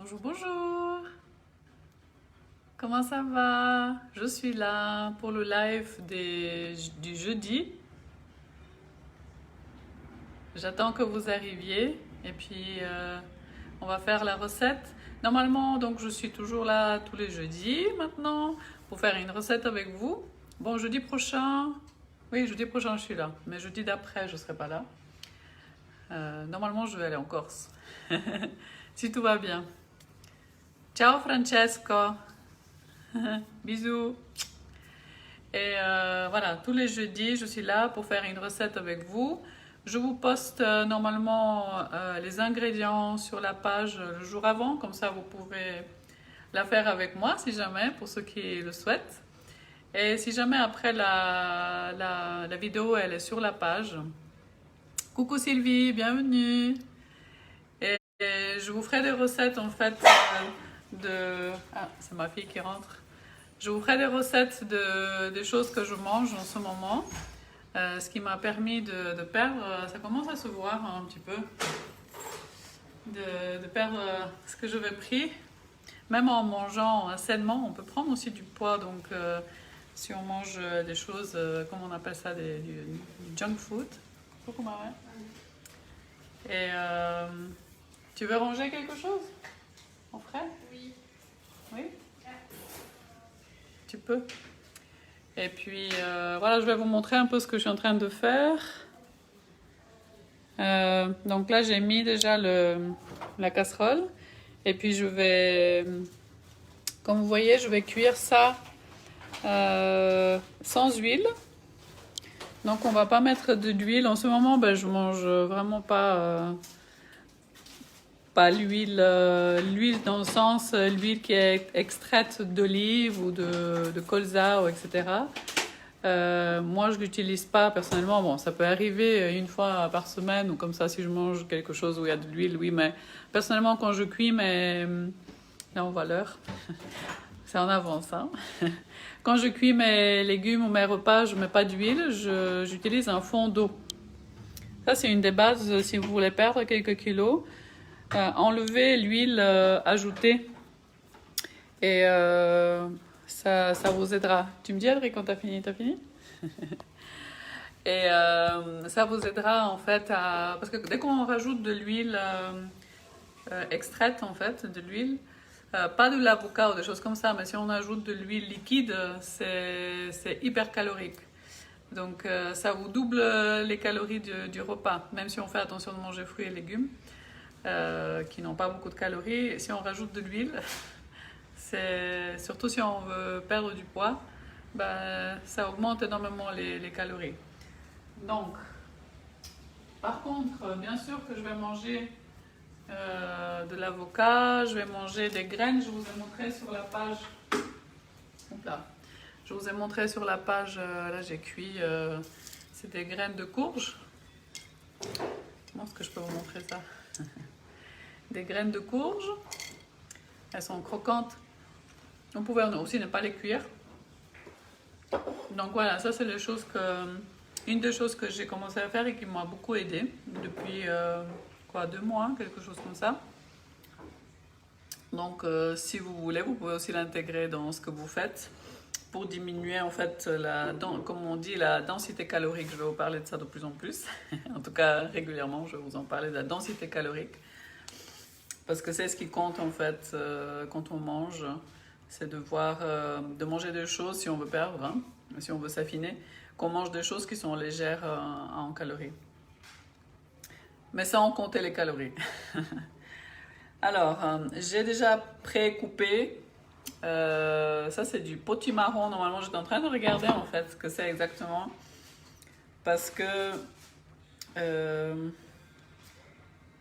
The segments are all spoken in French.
Bonjour, bonjour. Comment ça va? Je suis là pour le live du jeudi. J'attends que vous arriviez et puis on va faire la recette. Normalement, donc je suis toujours là tous les jeudis maintenant pour faire une recette avec vous. Bon, jeudi prochain, oui, jeudi prochain je suis là, mais jeudi d'après je serai pas là. Normalement, je vais aller en Corse. Si tout va bien. Ciao Francesco. Bisous. Et voilà, tous les jeudis, je suis là pour faire une recette avec vous. Je vous poste normalement les ingrédients sur la page le jour avant, comme ça vous pourrez la faire avec moi si jamais, pour ceux qui le souhaitent. Et si jamais après la vidéo, elle est sur la page. Coucou Sylvie, bienvenue. Et je vous ferai des recettes en fait de... Ah, c'est ma fille qui rentre. Je vous ferai des recettes des choses que je mange en ce moment. Ce qui m'a permis de perdre, ça commence à se voir un petit peu, de perdre ce que j'avais pris. Même en mangeant sainement, on peut prendre aussi du poids. Donc, si on mange des choses, comment on appelle ça, du junk food. Coucou Marie. Et tu veux ranger quelque chose en frais? Oui. Oui? Tu peux. Et puis voilà, je vais vous montrer un peu ce que je suis en train de faire. Donc là, j'ai mis déjà la casserole. Et puis je vais, comme vous voyez, je vais cuire ça sans huile. Donc on va pas mettre d'huile. En ce moment, ben, je mange vraiment pas l'huile dans le sens l'huile qui est extraite d'olive ou de colza, ou etc. Moi, je l'utilise pas personnellement. Bon, ça peut arriver une fois par semaine ou comme ça si je mange quelque chose où il y a de l'huile, oui. Mais personnellement, quand je cuis, là on voit l'heure. C'est en avance, hein. Quand je cuis mes légumes ou mes repas, je mets pas d'huile. J'utilise un fond d'eau. Ça, c'est une des bases si vous voulez perdre quelques kilos. Enlever l'huile ajoutée et ça vous aidera. Tu me dis, Adrien, quand t'as fini? T'as fini? Et ça vous aidera en fait à... Parce que dès qu'on rajoute de l'huile extraite en fait, de l'huile, pas de l'avocat ou des choses comme ça, mais si on ajoute de l'huile liquide, c'est hyper calorique. Donc ça vous double les calories du repas, même si on fait attention de manger fruits et légumes. Qui n'ont pas beaucoup de calories. Si on rajoute de l'huile, c'est surtout si on veut perdre du poids, ben, ça augmente énormément les calories. Donc, par contre, bien sûr que je vais manger de l'avocat, je vais manger des graines. Je vous ai montré sur la page. Là. Je vous ai montré sur la page. Là, j'ai cuit. C'est des graines de courge. Comment est-ce que je peux vous montrer ça? Des graines de courge. Elles sont croquantes. On pouvait aussi ne pas les cuire. Donc voilà, ça c'est une des choses que j'ai commencé à faire et qui m'a beaucoup aidé depuis 2 mois, quelque chose comme ça. Donc si vous voulez, vous pouvez aussi l'intégrer dans ce que vous faites pour diminuer en fait comme on dit, la densité calorique. Je vais vous parler de ça de plus en plus. En tout cas, régulièrement, je vais vous en parler de la densité calorique. Parce que c'est ce qui compte en fait quand on mange, c'est de manger des choses si on veut perdre, hein, si on veut s'affiner, qu'on mange des choses qui sont légères en calories. Mais sans compter les calories. Alors, j'ai déjà pré-coupé. Ça c'est du potimarron. Normalement, j'étais en train de regarder en fait ce que c'est exactement. Parce que...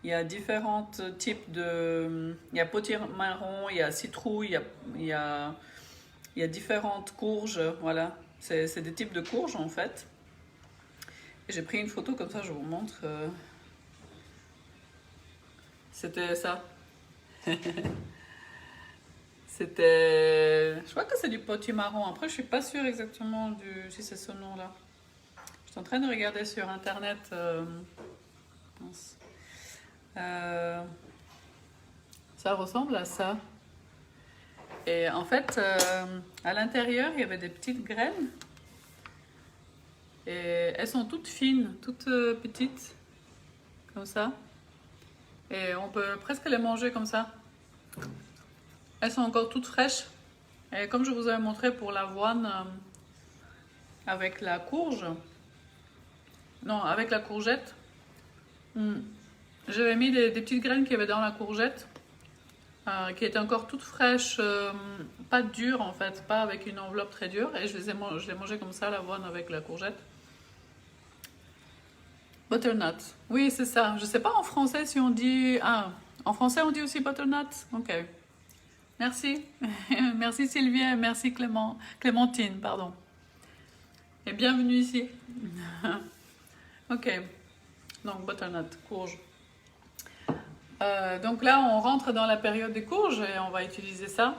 il y a différents types de... Il y a potimarron, il y a citrouille, il y a différentes courges, voilà. C'est des types de courges en fait. J'ai pris une photo comme ça, je vous montre. C'était ça. C'était... Je crois que c'est du potimarron. Après, je suis pas sûre exactement si c'est ce nom-là. Je suis en train de regarder sur internet. Ça ça ressemble à ça. Et en fait, à l'intérieur, il y avait des petites graines. Et elles sont toutes fines, toutes petites, comme ça. Et on peut presque les manger comme ça. Elles sont encore toutes fraîches. Et comme je vous avais montré pour l'avoine avec la courge, non, avec la courgette, j'avais mis des petites graines qu'il y avait dans la courgette, qui étaient encore toutes fraîches, pas dures en fait, pas avec une enveloppe très dure. Et je l'ai mangé comme ça, l'avoine avec la courgette. Butternut. Oui, c'est ça. Je sais pas en français si on dit... Ah, en français on dit aussi butternut. Ok. Merci. Merci Sylvie, merci Clémentine, pardon. Et bienvenue ici. Ok. Donc butternut, courge. Donc là, on rentre dans la période des courges et on va utiliser ça.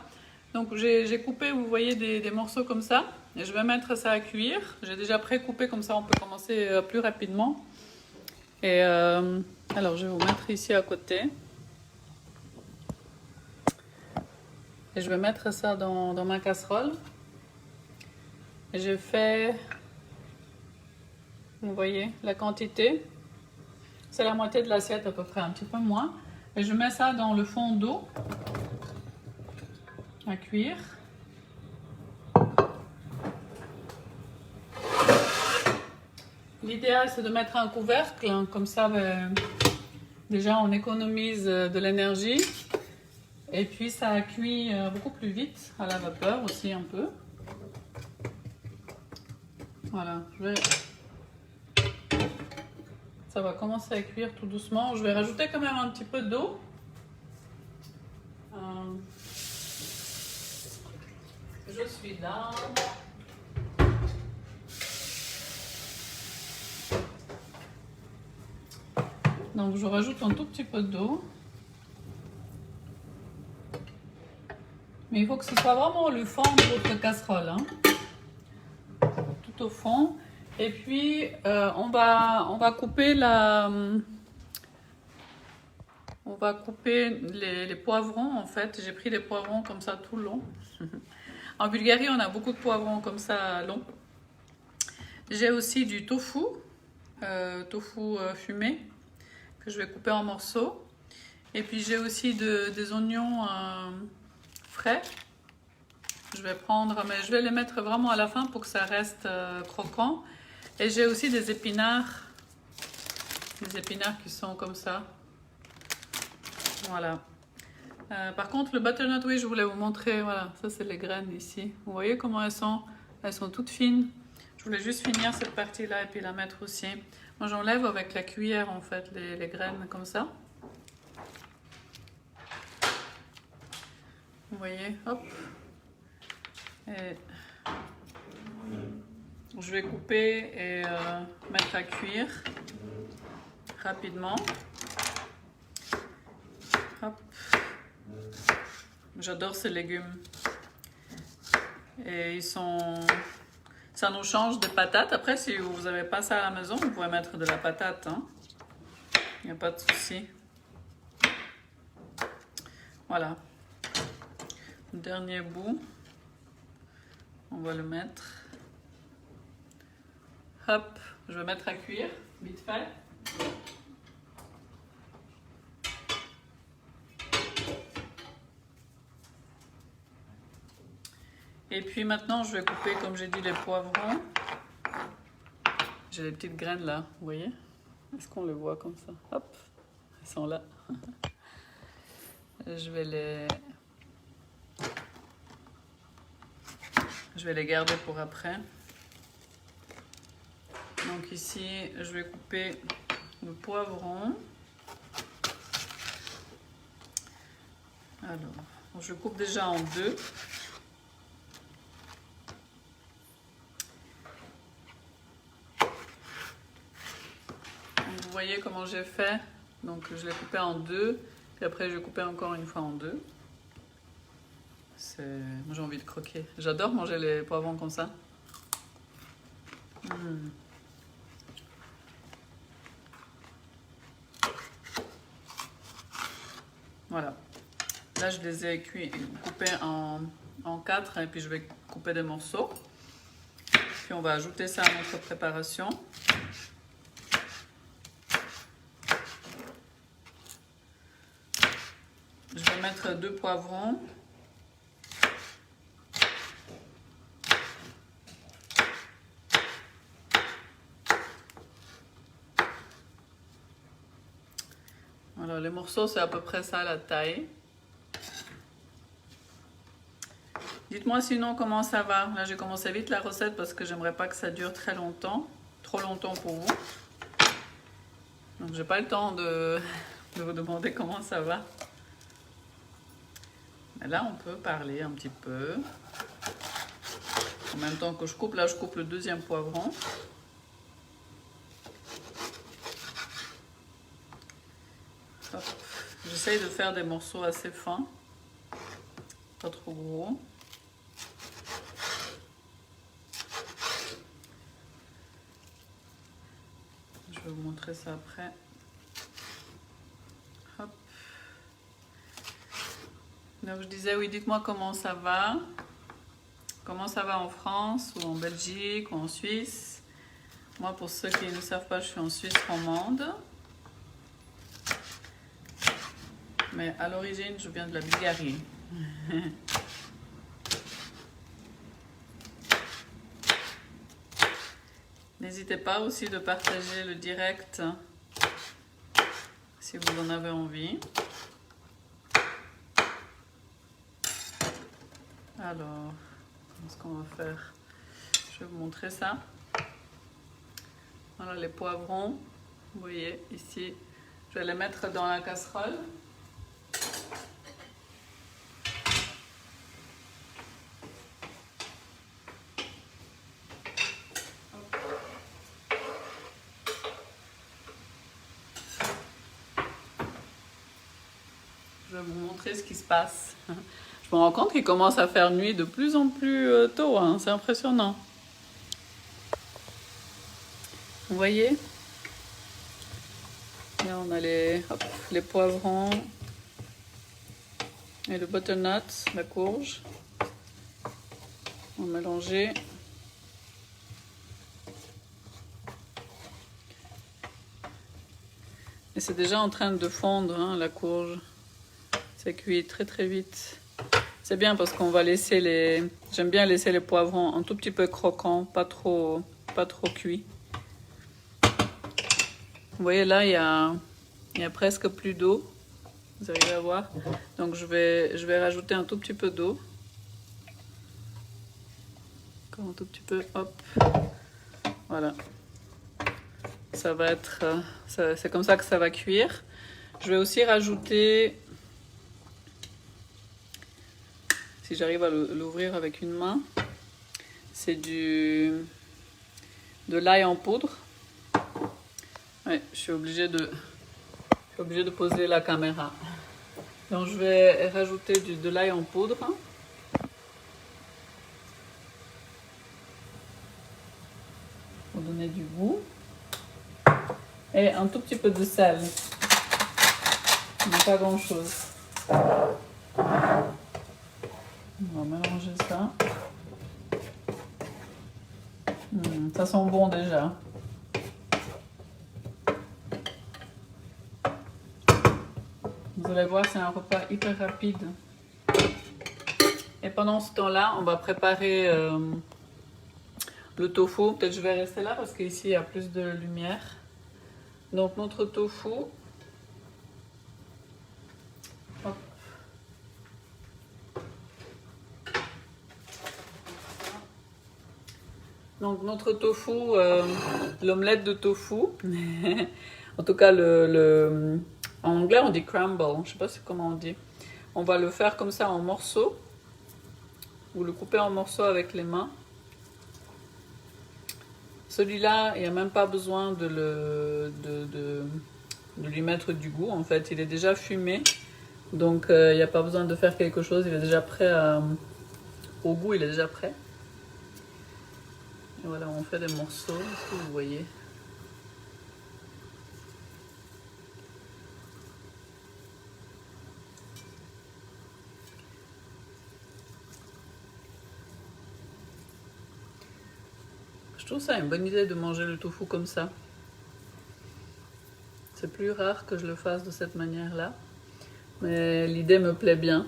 Donc j'ai coupé, vous voyez, des morceaux comme ça. Et je vais mettre ça à cuire. J'ai déjà pré-coupé, comme ça on peut commencer plus rapidement. Et alors je vais vous mettre ici à côté. Et je vais mettre ça dans ma casserole. Et j'ai fait, vous voyez, la quantité. C'est la moitié de l'assiette à peu près, un petit peu moins. Et je mets ça dans le fond d'eau à cuire. L'idéal, c'est de mettre un couvercle, hein, comme ça, déjà on économise de l'énergie. Et puis ça cuit beaucoup plus vite, à la vapeur aussi un peu. Voilà, ça va commencer à cuire tout doucement. Je vais rajouter quand même un petit peu d'eau. Je suis là. Donc je rajoute un tout petit peu d'eau. Mais il faut que ce soit vraiment le fond de votre casserole, hein. Tout au fond. Et puis on va couper les poivrons en fait. J'ai pris des poivrons comme ça tout long. En Bulgarie, on a beaucoup de poivrons comme ça longs. J'ai aussi du tofu, fumé, que je vais couper en morceaux. Et puis j'ai aussi des oignons frais. Je vais prendre, mais je vais les mettre vraiment à la fin pour que ça reste croquant. Et j'ai aussi des épinards qui sont comme ça. Voilà. Par contre, le butternut, oui, je voulais vous montrer. Voilà, ça c'est les graines ici. Vous voyez comment elles sont? Elles sont toutes fines. Je voulais juste finir cette partie-là et puis la mettre aussi. Moi, j'enlève avec la cuillère en fait les graines comme ça. Vous voyez, hop. Et je vais couper et mettre à cuire rapidement. Hop. J'adore ces légumes. Et ça nous change des patates. Après, si vous n'avez pas ça à la maison, vous pouvez mettre de la patate, hein. Il n'y a pas de souci. Voilà. Dernier bout. On va le mettre. Hop, je vais mettre à cuire, vite fait. Et puis maintenant, je vais couper, comme j'ai dit, les poivrons. J'ai les petites graines là, vous voyez? Est-ce qu'on les voit comme ça? Hop, elles sont là. Je vais les garder pour après. Donc ici, je vais couper le poivron. Alors, je coupe déjà en deux. Vous voyez comment j'ai fait? Donc je l'ai coupé en deux. Puis après, je vais couper encore une fois en deux. Moi, j'ai envie de croquer. J'adore manger les poivrons comme ça. Voilà. Là, je les ai coupés en 4 et puis je vais couper des morceaux. Puis on va ajouter ça à notre préparation. Je vais mettre 2 poivrons. Voilà, les morceaux, c'est à peu près ça la taille. Dites-moi sinon comment ça va. Là, j'ai commencé vite la recette parce que j'aimerais pas que ça dure très longtemps. Trop longtemps pour vous. Donc, j'ai pas le temps de vous demander comment ça va. Mais là, on peut parler un petit peu. En même temps que je coupe, là, je coupe le 2e poivron. J'essaye de faire des morceaux assez fins. Pas trop gros. Je vais vous montrer ça après. Hop. Donc je disais, oui, dites-moi comment ça va. Comment ça va en France ou en Belgique ou en Suisse. Moi, pour ceux qui ne savent pas, je suis en Suisse romande. Mais à l'origine, je viens de la Bulgarie. N'hésitez pas aussi de partager le direct si vous en avez envie. Alors, ce qu'on va faire, je vais vous montrer ça. Voilà les poivrons, vous voyez ici, je vais les mettre dans la casserole. Je vais vous montrer ce qui se passe. Je me rends compte qu'il commence à faire nuit de plus en plus tôt, hein. C'est impressionnant. Vous voyez? Là, on a les poivrons et le butternut, la courge. On va mélanger. Et c'est déjà en train de fondre, hein, la courge. Ça cuit très très vite. C'est bien parce qu'on va laisser les... J'aime bien laisser les poivrons un tout petit peu croquants, pas trop cuits. Vous voyez là, il y a presque plus d'eau. Vous arrivez à voir? Donc je vais rajouter un tout petit peu d'eau. Encore un tout petit peu, hop. Voilà. Ça va être... c'est comme ça que ça va cuire. Je vais aussi rajouter... Si j'arrive à l'ouvrir avec une main, c'est de l'ail en poudre. Ouais, je suis obligée de poser la caméra. Donc je vais rajouter de l'ail en poudre. Pour donner du goût. Et un tout petit peu de sel. Mais pas grand chose. On va mélanger ça. Ça sent bon déjà. Vous allez voir, c'est un repas hyper rapide. Et pendant ce temps-là, on va préparer le tofu. Peut-être je vais rester là parce qu'ici il y a plus de lumière. Donc notre tofu. Hop. Donc notre tofu, l'omelette de tofu. En tout cas, en anglais on dit crumble. Je sais pas comment on dit. On va le faire comme ça en morceaux. Ou le couper en morceaux avec les mains. Celui-là, il n'y a même pas besoin de lui mettre du goût. En fait, il est déjà fumé. Donc, il n'y a pas besoin de faire quelque chose. Il est déjà prêt au goût, il est déjà prêt. Et voilà, on fait des morceaux. Est-ce que vous voyez? trouve ça une bonne idée de manger le tofu comme ça. C'est plus rare que je le fasse de cette manière-là. Mais l'idée me plaît bien.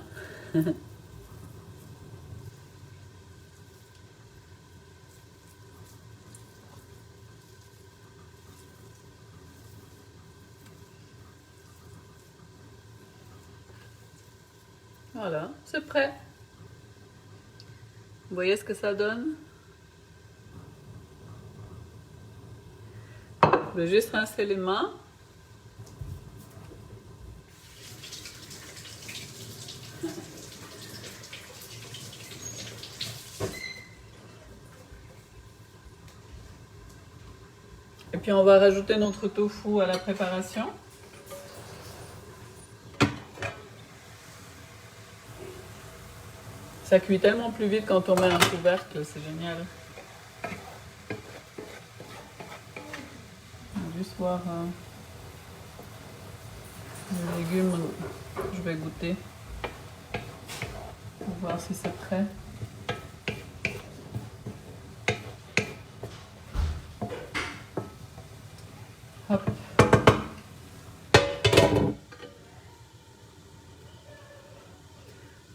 Voilà, c'est prêt. Vous voyez ce que ça donne? Je vais juste rincer les mains. Et puis on va rajouter notre tofu à la préparation. Ça cuit tellement plus vite quand on met un couvercle, c'est génial. On va juste voir les légumes, je vais goûter pour voir si c'est prêt. Hop.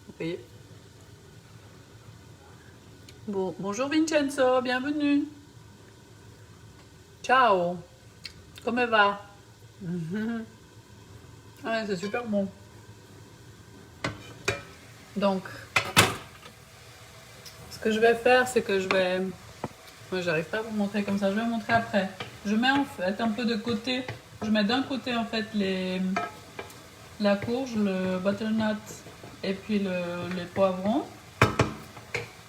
Vous voyez. Bon, bonjour Vincenzo, bienvenue. Ciao. Come va? Ouais, c'est super bon. Donc, ce que je vais faire, c'est que je vais... Moi, j'arrive pas à vous montrer comme ça, je vais vous montrer après. Je mets en fait un peu de côté, je mets d'un côté en fait la courge, le butternut et puis les poivrons.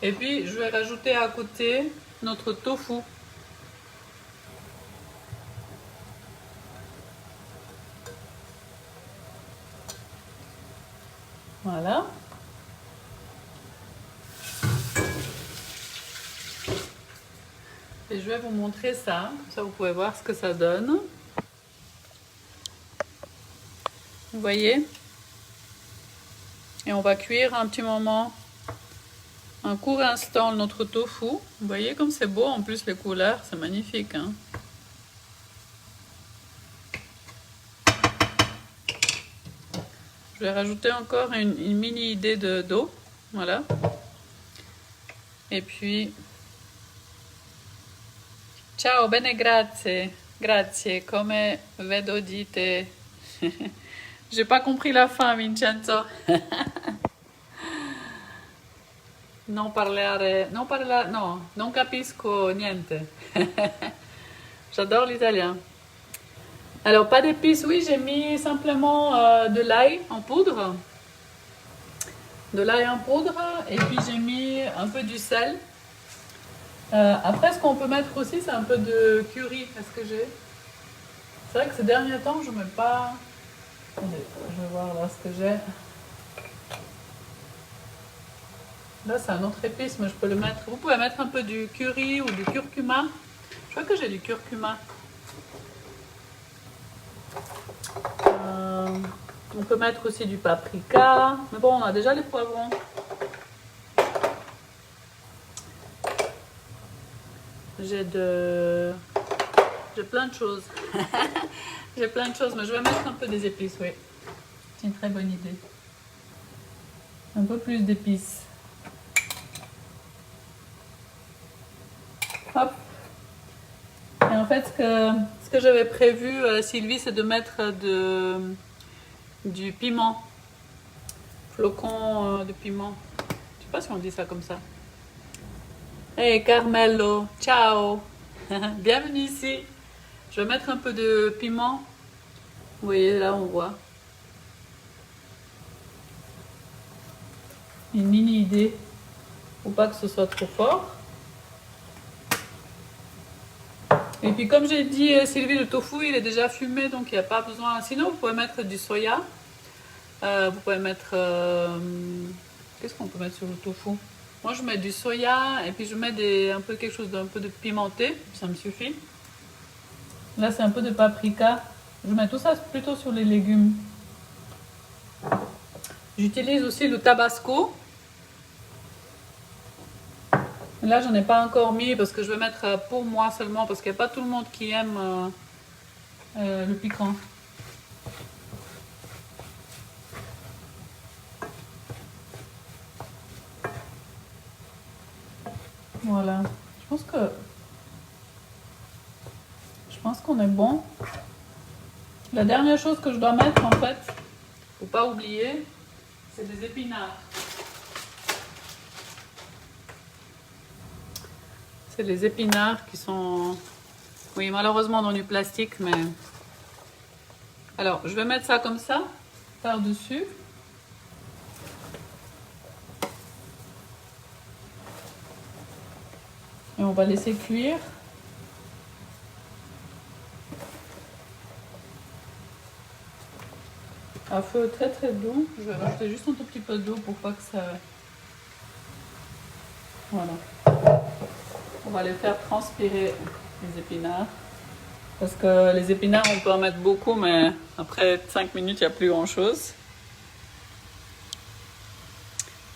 Et puis, je vais rajouter à côté notre tofu. Voilà. Et je vais vous montrer ça. Comme ça, vous pouvez voir ce que ça donne. Vous voyez? Et on va cuire un petit moment, un court instant, notre tofu. Vous voyez comme c'est beau, en plus les couleurs, c'est magnifique, hein? Je vais rajouter encore une mini idée d'eau. Voilà. Et puis... Ciao, bene, grazie. Grazie, come vedo dite. J'ai pas compris la fin, Vincenzo. Non parlare, no, non capisco niente. J'adore l'italien. Alors, pas d'épices, oui, j'ai mis simplement de l'ail en poudre. De l'ail en poudre, et puis j'ai mis un peu du sel. Après, ce qu'on peut mettre aussi, c'est un peu de curry. Est-ce que j'ai? C'est vrai que ces derniers temps, je ne mets pas... Attendez, je vais voir là ce que j'ai. Là, c'est un autre épice, mais je peux le mettre. Vous pouvez mettre un peu du curry ou du curcuma. Je crois que j'ai du curcuma. On peut mettre aussi du paprika. Mais bon, on a déjà les poivrons. J'ai plein de choses. J'ai plein de choses, mais je vais mettre un peu des épices, oui. C'est une très bonne idée. Un peu plus d'épices. Hop. Et en fait, ce que j'avais prévu, Sylvie, c'est de mettre du piment. Flocons de piment. Je sais pas si on dit ça comme ça. Hey Carmelo, ciao. Bienvenue ici. Je vais mettre un peu de piment. Vous voyez, là, on voit. Une mini idée. Faut pas que ce soit trop fort. Et puis comme j'ai dit, Sylvie, le tofu, il est déjà fumé, donc il n'y a pas besoin. Sinon, vous pouvez mettre du soya. Vous pouvez mettre... Qu'est-ce qu'on peut mettre sur le tofu? Moi, je mets du soya et puis je mets quelque chose d'un peu de pimenté. Ça me suffit. Là, c'est un peu de paprika. Je mets tout ça plutôt sur les légumes. J'utilise aussi le tabasco. Là, j'en ai pas encore mis parce que je vais mettre pour moi seulement parce qu'il n'y a pas tout le monde qui aime le piquant. Voilà. Je pense qu'on est bon. La dernière chose que je dois mettre en fait, faut pas oublier, c'est des épinards. C'est les épinards qui sont, oui, malheureusement dans du plastique, mais alors je vais mettre ça comme ça par-dessus. Et on va laisser cuire. À feu très très doux. Je vais rajouter juste un tout petit peu d'eau pour pas que ça... Voilà. On va les faire transpirer, les épinards. Parce que les épinards, on peut en mettre beaucoup, mais après 5 minutes, il n'y a plus grand chose.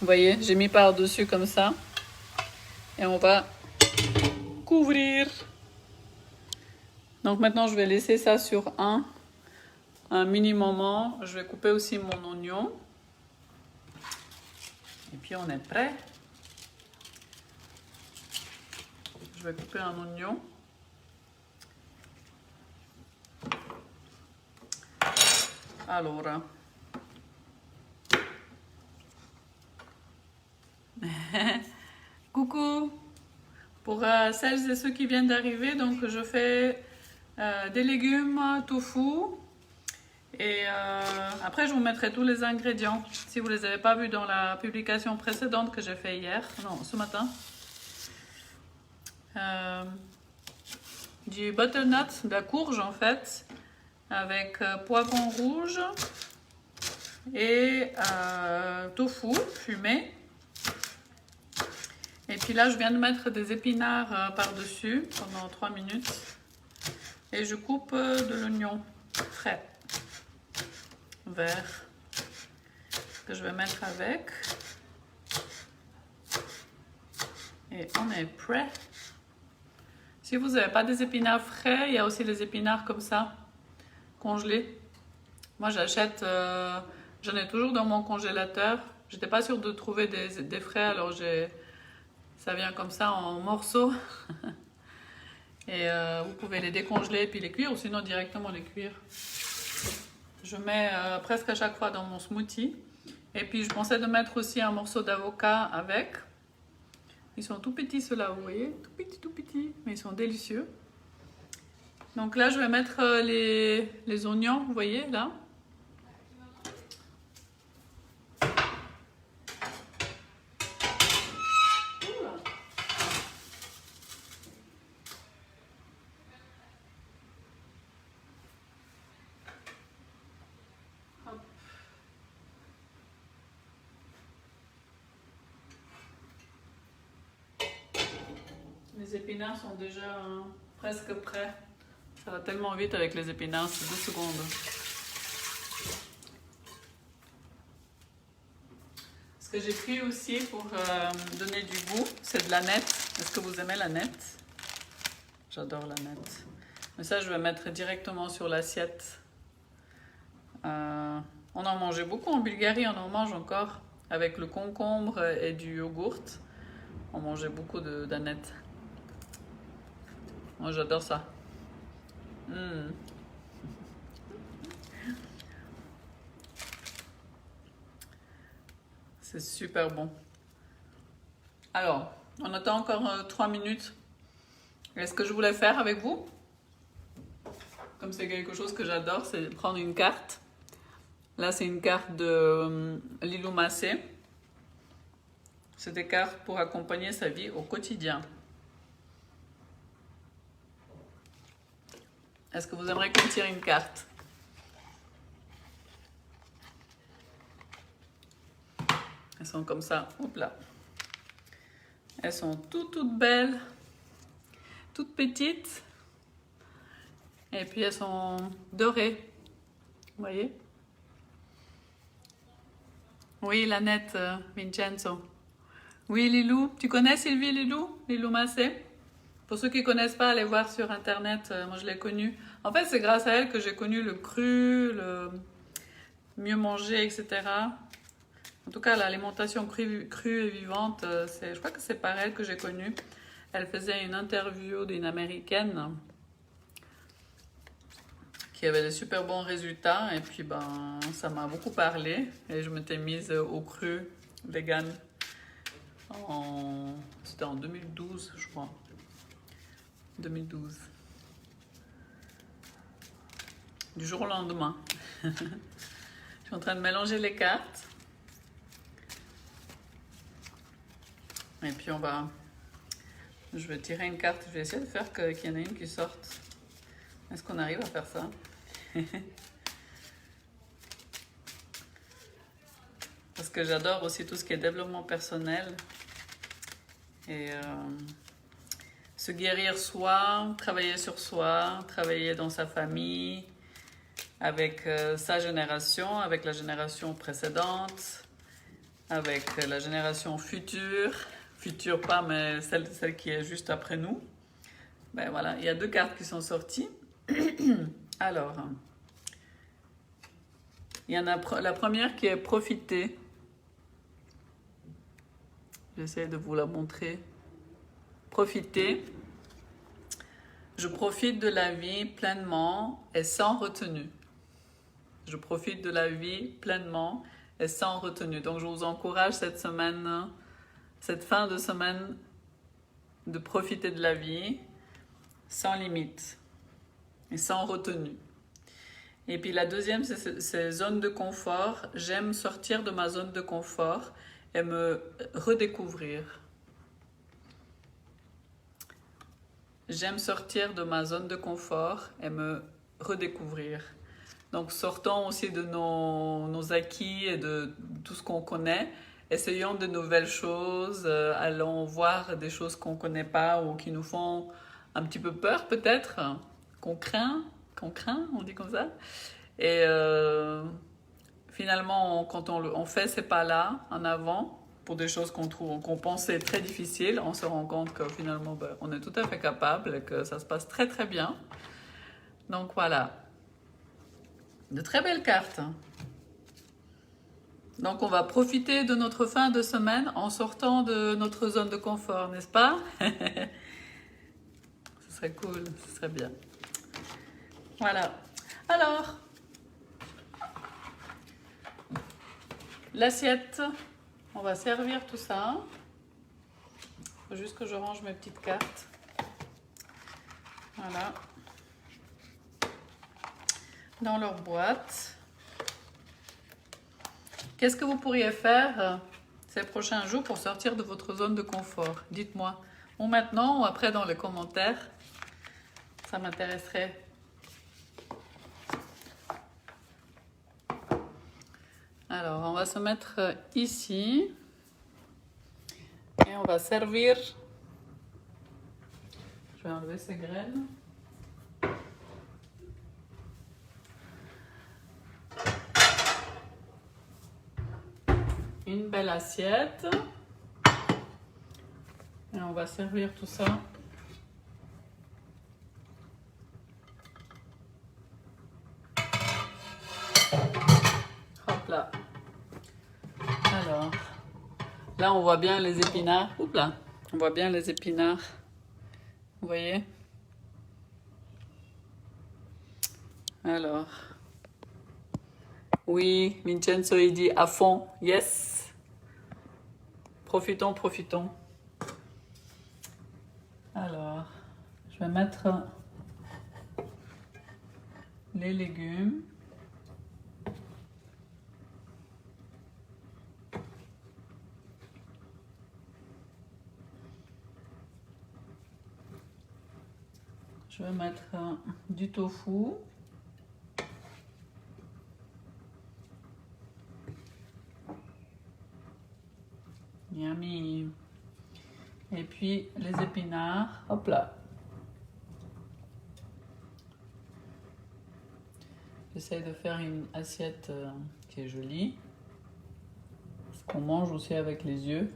Vous voyez, j'ai mis par-dessus comme ça. Et on va couvrir. Donc maintenant, je vais laisser ça sur un mini moment. Je vais couper aussi mon oignon. Et puis on est prêt. Je vais couper un oignon. Alors, coucou. Pour celles et ceux qui viennent d'arriver, donc je fais des légumes, tofu. Et après, je vous mettrai tous les ingrédients. Si vous ne les avez pas vus dans la publication précédente que j'ai fait hier, non, ce matin. Du butternut, de la courge en fait, avec poivron rouge et tofu fumé. Et puis là, je viens de mettre des épinards par-dessus pendant 3 minutes. Et je coupe de l'oignon frais, vert, que je vais mettre avec. Et on est prêt. Si vous n'avez pas des épinards frais, il y a aussi les épinards comme ça, congelés. Moi, j'achète, j'en ai toujours dans mon congélateur. J'étais pas sûre de trouver des frais, alors ça vient comme ça en morceaux. Et vous pouvez les décongeler et puis les cuire, ou sinon directement les cuire. Je mets presque à chaque fois dans mon smoothie. Et puis je pensais de mettre aussi un morceau d'avocat avec. Ils sont tout petits ceux-là, vous voyez, tout petits, mais ils sont délicieux. Donc là, je vais mettre les oignons, vous voyez, là. Les épinards sont déjà presque prêts. Ça va tellement vite avec les épinards, c'est 2 secondes. Ce que j'ai pris aussi pour donner du goût, c'est de l'aneth. Est-ce que vous aimez l'aneth? J'adore l'aneth. Mais ça, je vais mettre directement sur l'assiette. On en mangeait beaucoup en Bulgarie, on en mange encore. Avec le concombre et du yogourt. On mangeait beaucoup d'aneth. Moi, j'adore ça. C'est super bon. Alors, on attend encore 3 minutes. Et ce que je voulais faire avec vous, comme c'est quelque chose que j'adore, c'est prendre une carte. Là, c'est une carte de Lilou Massé. C'est des cartes pour accompagner sa vie au quotidien. Est-ce que vous aimeriez qu'on tire une carte? Elles sont comme ça, hop là. Elles sont toutes belles, toutes petites. Et puis elles sont dorées. Vous voyez? Oui, l'aneth, Vincenzo. Oui, Lilou. Tu connais Sylvie Lilou? Lilou Massé? Pour ceux qui ne connaissent pas, allez voir sur Internet. Moi, je l'ai connue. En fait, c'est grâce à elle que j'ai connu le cru, le mieux manger, etc. En tout cas, l'alimentation crue et vivante, je crois que c'est par elle que j'ai connu. Elle faisait une interview d'une Américaine qui avait des super bons résultats. Et puis, ben, ça m'a beaucoup parlé. Et je m'étais mise au cru vegan. C'était en 2012, je crois. 2012. Du jour au lendemain. Je suis en train de mélanger les cartes. Et puis je vais tirer une carte. Je vais essayer de faire qu'il y en ait une qui sorte. Est-ce qu'on arrive à faire ça? Parce que j'adore aussi tout ce qui est développement personnel. Et se guérir soi, travailler sur soi, travailler dans sa famille, avec sa génération, avec la génération précédente, avec la génération future. Future pas, mais celle qui est juste après nous. Ben voilà, il y a 2 cartes qui sont sorties. Alors, il y en a la première qui est profiter. J'essaie de vous la montrer. Profiter. Je profite de la vie pleinement et sans retenue. Je profite de la vie pleinement et sans retenue. Donc, je vous encourage cette semaine, cette fin de semaine, de profiter de la vie sans limite et sans retenue. Et puis la deuxième, c'est zone de confort. J'aime sortir de ma zone de confort et me redécouvrir. J'aime sortir de ma zone de confort et me redécouvrir. Donc sortons aussi de nos acquis et de tout ce qu'on connaît. Essayons de nouvelles choses, allons voir des choses qu'on ne connaît pas ou qui nous font un petit peu peur peut-être, qu'on craint, on dit comme ça. Et finalement, quand on fait ces pas-là en avant, pour des choses qu'on pensait très difficiles, on se rend compte que finalement, on est tout à fait capable et que ça se passe très très bien. Donc voilà, de très belles cartes. Donc on va profiter de notre fin de semaine en sortant de notre zone de confort, n'est-ce pas? Ce serait cool, ce serait bien. Voilà. Alors, l'assiette, on va servir tout ça. Il faut juste que je range mes petites cartes. Voilà. Dans leur boîte. Qu'est-ce que vous pourriez faire ces prochains jours pour sortir de votre zone de confort? Dites-moi. Ou maintenant ou après dans les commentaires. Ça m'intéresserait. Alors, on va se mettre ici. Et on va servir. Je vais enlever ces graines. Une belle assiette. Et on va servir tout ça. Hop là. Alors, là on voit bien les épinards. Oups là. On voit bien les épinards. Vous voyez? Alors. Oui, Vincenzo il dit à fond. Yes. Profitons, profitons. Alors, je vais mettre les légumes. Je vais mettre du tofu. Yummy. Et puis les épinards. Hop là. J'essaie de faire une assiette qui est jolie. Parce qu'on mange aussi avec les yeux.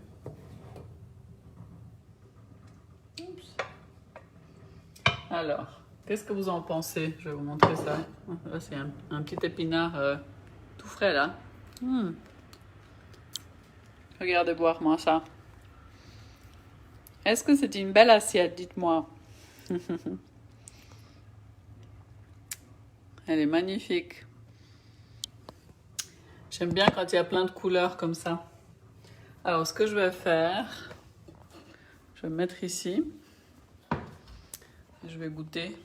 Alors, qu'est-ce que vous en pensez? Je vais vous montrer ça. Là, c'est un petit épinard tout frais là. Regardez boire-moi ça. Est-ce que c'est une belle assiette? Dites-moi. Elle est magnifique. J'aime bien quand il y a plein de couleurs comme ça. Alors, ce que je vais faire, je vais me mettre ici. Je vais goûter,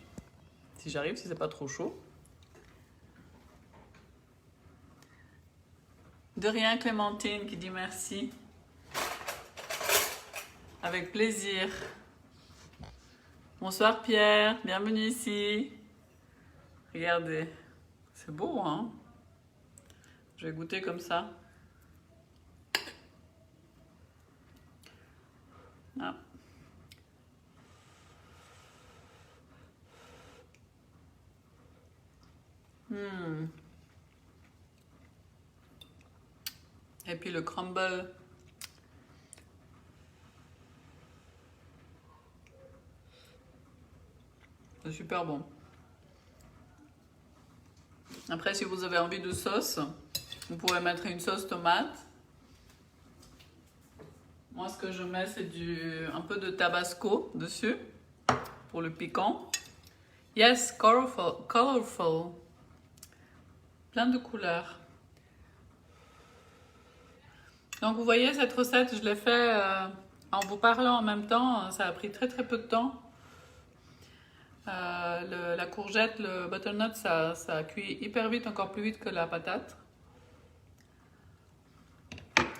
si j'arrive, si c'est pas trop chaud. De rien, Clémentine qui dit merci. Avec plaisir. Bonsoir Pierre, bienvenue ici. Regardez, c'est beau, hein? Je vais goûter comme ça. Ah. Et puis le crumble. C'est super bon. Après, si vous avez envie de sauce, vous pouvez mettre une sauce tomate. Moi, ce que je mets, c'est un peu de tabasco dessus pour le piquant. Yes, colorful, colorful. Plein de couleurs. Donc, vous voyez, cette recette, je l'ai fait en vous parlant en même temps. Ça a pris très très peu de temps. La courgette, le butternut, ça cuit hyper vite, encore plus vite que la patate.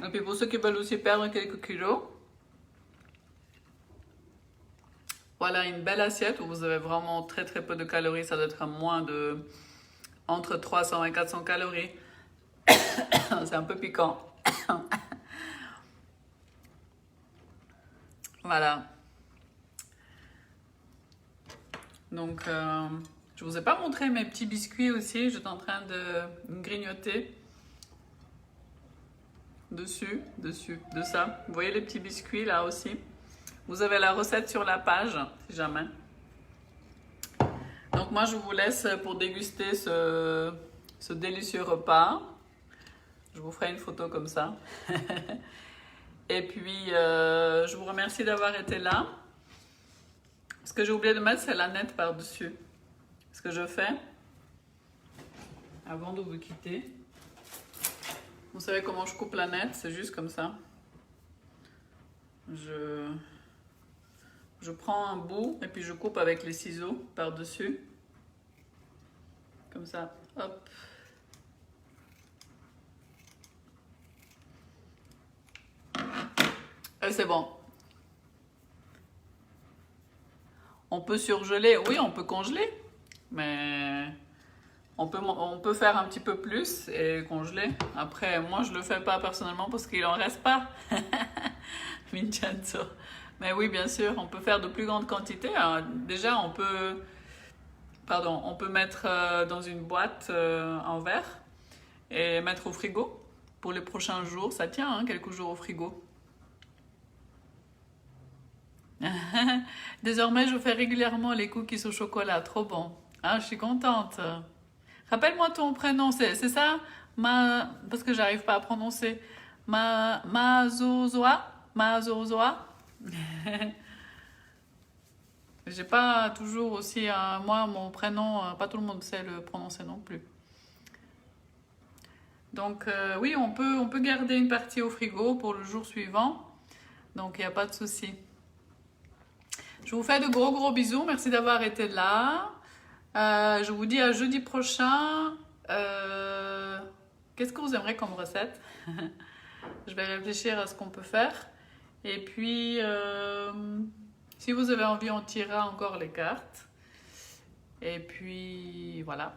Et puis pour ceux qui veulent aussi perdre quelques kilos, voilà une belle assiette où vous avez vraiment très très peu de calories. Ça doit être entre 300 et 400 calories. C'est un peu piquant. Voilà. Donc, je vous ai pas montré mes petits biscuits aussi. J'étais en train de grignoter dessus de ça. Vous voyez les petits biscuits là aussi. Vous avez la recette sur la page, si jamais. Donc moi, je vous laisse pour déguster ce délicieux repas. Je vous ferai une photo comme ça. Et puis, je vous remercie d'avoir été là. Ce que j'ai oublié de mettre, c'est la nette par-dessus. Ce que je fais, avant de vous quitter, vous savez comment je coupe la nette? C'est juste comme ça. Je prends un bout et puis je coupe avec les ciseaux par-dessus. Comme ça, hop. Et c'est bon. On peut surgeler, oui, on peut congeler, mais on peut faire un petit peu plus et congeler. Après, moi, je le fais pas personnellement parce qu'il en reste pas. Vincenzo. Mais oui, bien sûr, on peut faire de plus grandes quantités. Alors, déjà, on peut mettre dans une boîte en verre et mettre au frigo pour les prochains jours. Ça tient, hein, quelques jours au frigo. Désormais, je fais régulièrement les cookies au chocolat. Trop bon. Ah, je suis contente. Rappelle-moi ton prénom, c'est ça? Parce que j'arrive pas à prononcer. Mazozoa? Mazozoa? J'ai pas toujours aussi, moi, mon prénom, pas tout le monde sait le prononcer non plus. Donc, oui, on peut garder une partie au frigo pour le jour suivant. Donc, il n'y a pas de souci. Je vous fais de gros gros bisous. Merci d'avoir été là. Je vous dis à jeudi prochain. Qu'est-ce que vous aimeriez comme recette? Je vais réfléchir à ce qu'on peut faire. Et puis, si vous avez envie, on tirera encore les cartes. Et puis, voilà.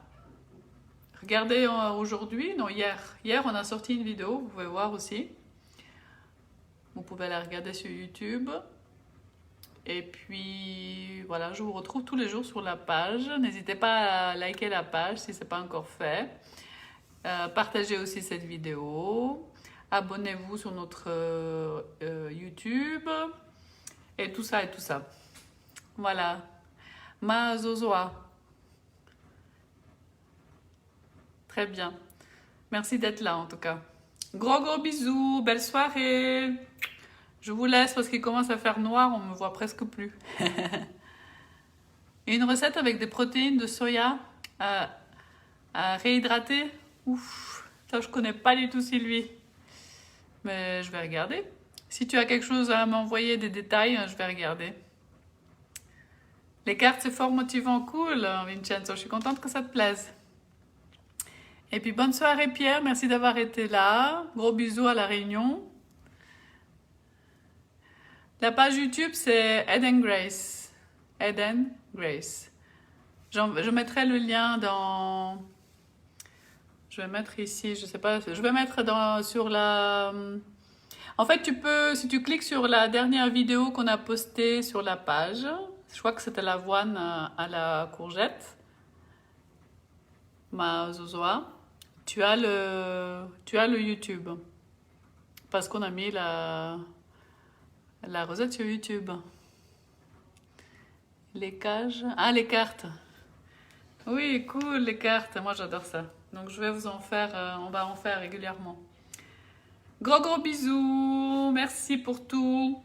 Regardez aujourd'hui, non hier. Hier, on a sorti une vidéo, vous pouvez voir aussi. Vous pouvez la regarder sur YouTube. Et puis, voilà, je vous retrouve tous les jours sur la page. N'hésitez pas à liker la page si ce n'est pas encore fait. Partagez aussi cette vidéo. Abonnez-vous sur notre YouTube. Et tout ça et tout ça. Voilà. Ma Zozoa. Très bien. Merci d'être là en tout cas. Gros bisous, belle soirée. Je vous laisse parce qu'il commence à faire noir, on me voit presque plus. Et une recette avec des protéines de soya à réhydrater. Ouf, ça je connais pas du tout Sylvie. Mais je vais regarder. Si tu as quelque chose à m'envoyer, des détails, je vais regarder. Les cartes, c'est fort motivant, cool, Vincenzo. Je suis contente que ça te plaise. Et puis bonne soirée Pierre, merci d'avoir été là. Gros bisous à la Réunion. La page YouTube, c'est Eden Grace. Eden Grace. Je mettrai le lien dans... Je vais mettre ici, je sais pas, je vais mettre sur la... En fait, tu peux, si tu cliques sur la dernière vidéo qu'on a postée sur la page, je crois que c'était l'avoine à la courgette, ma zozoa, tu as le YouTube. Parce qu'on a mis la recette sur YouTube. Les cages, ah les cartes. Oui, cool, les cartes, moi j'adore ça. Donc je vais vous en faire, on va en faire régulièrement. Gros bisous, merci pour tout.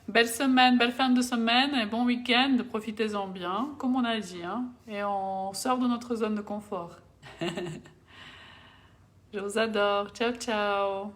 Belle semaine, belle fin de semaine et bon week-end, profitez-en bien, comme on a dit, hein, et on sort de notre zone de confort. Je vous adore, ciao ciao.